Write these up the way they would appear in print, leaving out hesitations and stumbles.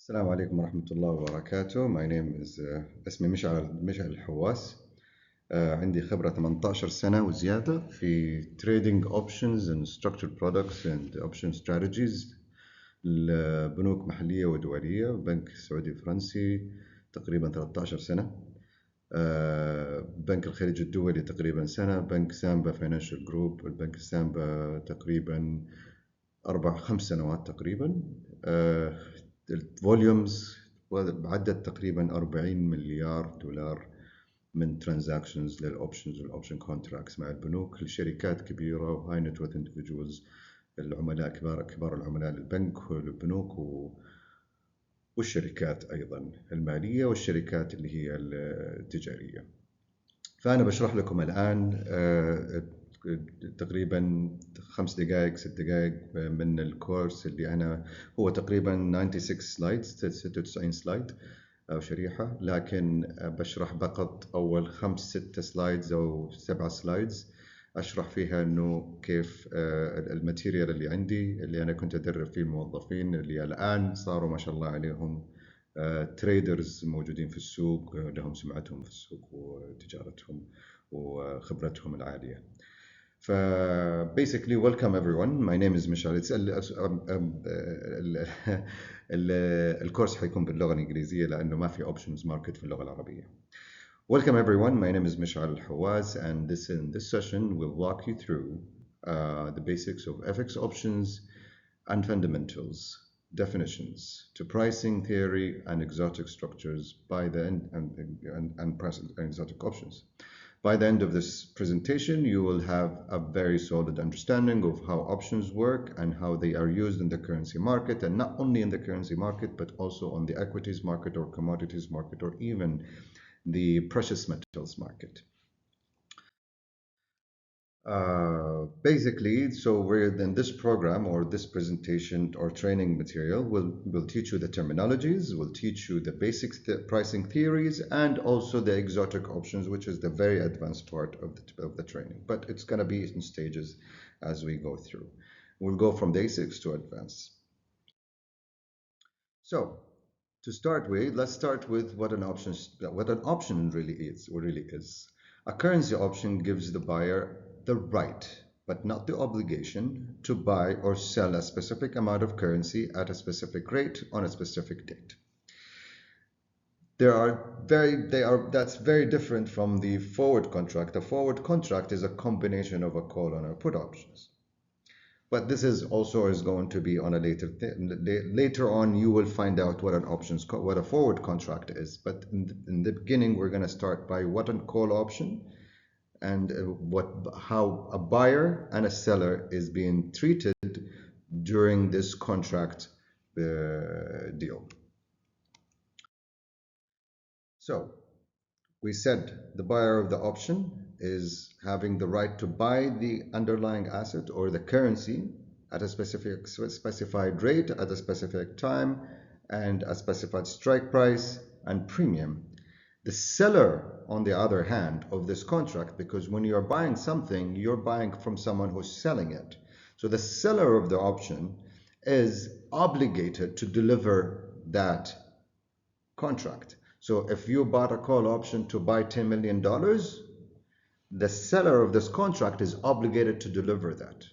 السلام عليكم ورحمة الله وبركاته. My name is اسمي مشعل الحواس. عندي خبرة 18 سنة وزيادة في trading options and structured products and option strategies لبنوك محلية ودولية، بنك سعودي فرنسي تقريبا 13 سنة، بنك الخليج الدولي تقريبا سنة، بنك سامبا فاينانشال جروب، البنك سامبا تقريبا 4-5 سنوات تقريبا. الفوليومز عدت تقريبا 40 مليار دولار من ترانزاكشنز للاوبشنز والاوبشن كونتراكتس مع البنوك، لشركات كبيره وهاي نت وورث اندفيدوالز، العملاء كبار العملاء للبنك والبنوك والشركات ايضا الماليه والشركات اللي هي التجاريه. فانا بشرح لكم الان تقريبا 5 دقائق 6 دقائق من الكورس اللي أنا هو تقريبا 96 سلايد أو شريحة، لكن بشرح فقط أول 5-6 سلايدز أو 7 سلايدز أشرح فيها إنه كيف الماتيريال اللي عندي اللي أنا كنت أدرب فيه الموظفين اللي الآن صاروا ما شاء الله عليهم تريدرز موجودين في السوق، لهم سمعتهم في السوق وتجارتهم وخبرتهم العالية. basically welcome everyone. My name is Mishal. الكورس حيكون باللغة الإنجليزية لأنه ما في options market في اللغة العربية. Welcome everyone. My name is Mishal Al-Hawaz, and in this session we'll walk you through the basics of FX options and fundamentals, definitions to pricing theory and exotic structures by the end and present exotic options. By the end of this presentation, you will have a very solid understanding of how options work and how they are used in the currency market, and not only in the currency market, but also on the equities market or commodities market or even the precious metals market. Basically, so we're in this program or this presentation or training material will teach you the terminologies, will teach you the basic pricing theories, and also the exotic options, which is the very advanced part of the training. But it's going to be in stages as we go through. We'll go from basics to advanced. So to start with, let's start with what an option really is. A currency option gives the buyer the right, but not the obligation, to buy or sell a specific amount of currency at a specific rate on a specific date. That's very different from the forward contract. A forward contract is a combination of a call and a put options. But this is going to be on a later on. You will find out what a forward contract is. But in the beginning, we're going to start by what a call option and how a buyer and a seller is being treated during this contract deal. So we said the buyer of the option is having the right to buy the underlying asset or the currency at a specified rate at a specific time and a specified strike price and premium. The seller, on the other hand, of this contract, because when you're buying something, you're buying from someone who's selling it. So the seller of the option is obligated to deliver that contract. So if you bought a call option to buy $10 million, the seller of this contract is obligated to deliver that.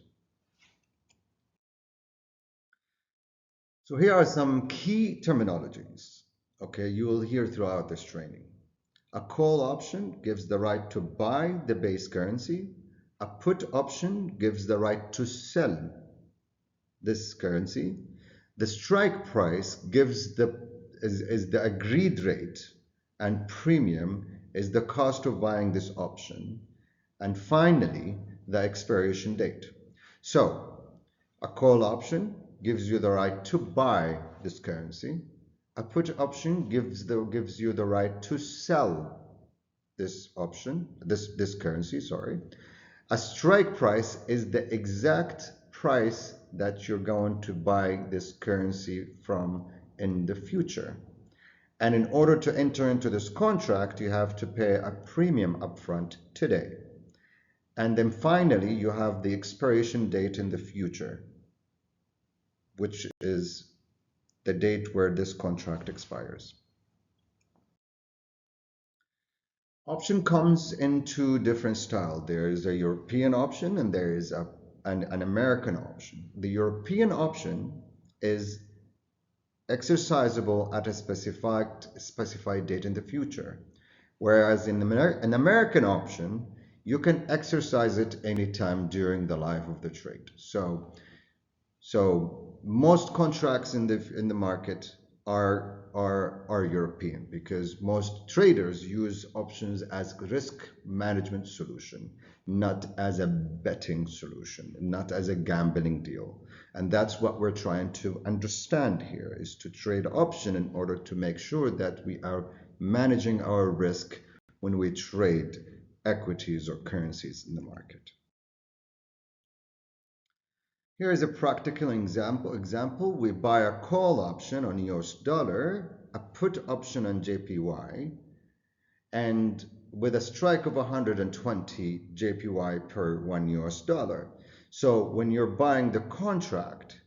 So here are some key terminologies, okay, you will hear throughout this training. A call option gives the right to buy the base currency. A put option gives the right to sell this currency. The strike price gives is the agreed rate, and premium is the cost of buying this option. And finally, the expiration date. So a call option gives you the right to buy this currency. A put option gives you the right to sell this option, this currency, sorry. A strike price is the exact price that you're going to buy this currency from in the future. And in order to enter into this contract, you have to pay a premium upfront today. And then finally, you have the expiration date in the future, which is the date where this contract expires. Option comes in two different styles. There is a European option and there is an American option. The European option is exercisable at a specified date in the future, whereas in an American option, you can exercise it anytime during the life of the trade. So most contracts in the market are European, because most traders use options as risk management solution, not as a betting solution, not as a gambling deal. And that's what we're trying to understand here, is to trade option in order to make sure that we are managing our risk when we trade equities or currencies in the market. Here is a practical example. We buy a call option on US dollar, a put option on JPY, and with a strike of 120 JPY per 1 US dollar. So when you're buying the contract,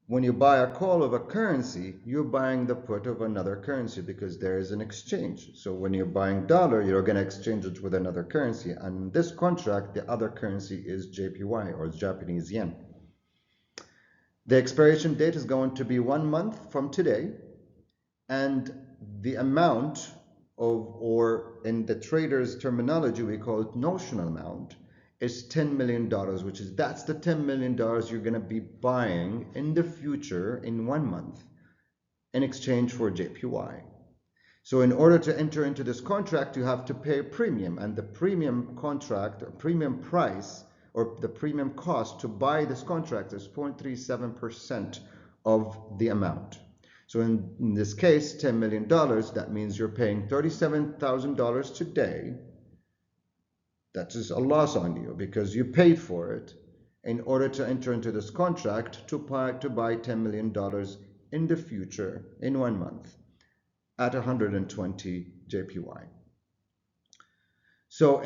when you buy a call of a currency, you're buying the put of another currency because there is an exchange. So when you're buying dollar, you're going to exchange it with another currency. And this contract, the other currency is JPY, or Japanese yen. The expiration date is going to be 1 month from today. And the amount of, or in the trader's terminology, we call it notional amount, is $10 million, that's the $10 million you're going to be buying in the future in 1 month in exchange for JPY. So in order to enter into this contract, you have to pay a premium, and the premium contract, or premium price, or the premium cost to buy this contract is 0.37% of the amount. So in this case, $10 million, that means you're paying $37,000 today. That is a loss on you because you paid for it in order to enter into this contract to buy $10 million in the future in 1 month at 120 JPY. So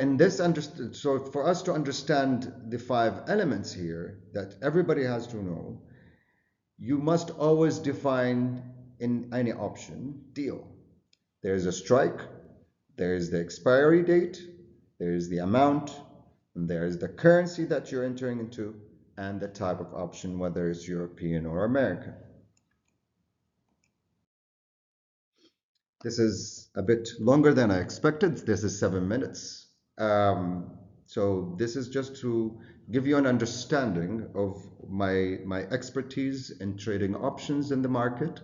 so for us to understand the 5 elements here that everybody has to know, you must always define in any option deal. There's a strike, there's the expiry date, there's the amount, and there's the currency that you're entering into, and the type of option, whether it's European or American. This is a bit longer than I expected. This is 7 minutes. So this is just to give you an understanding of my expertise in trading options in the market,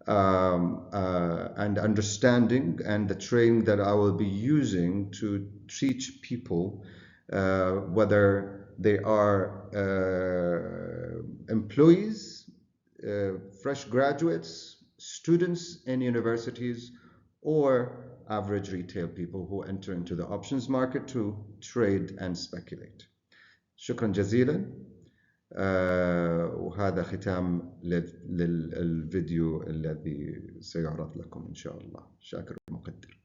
and understanding and the training that I will be using to teach people, whether they are employees, fresh graduates, students in universities, or average retail people who enter into the options market to trade and speculate. شكرا جزيلا. وهذا ختام للفيديو الذي سيعرض لكم إن شاء الله. شاكر ومقدر.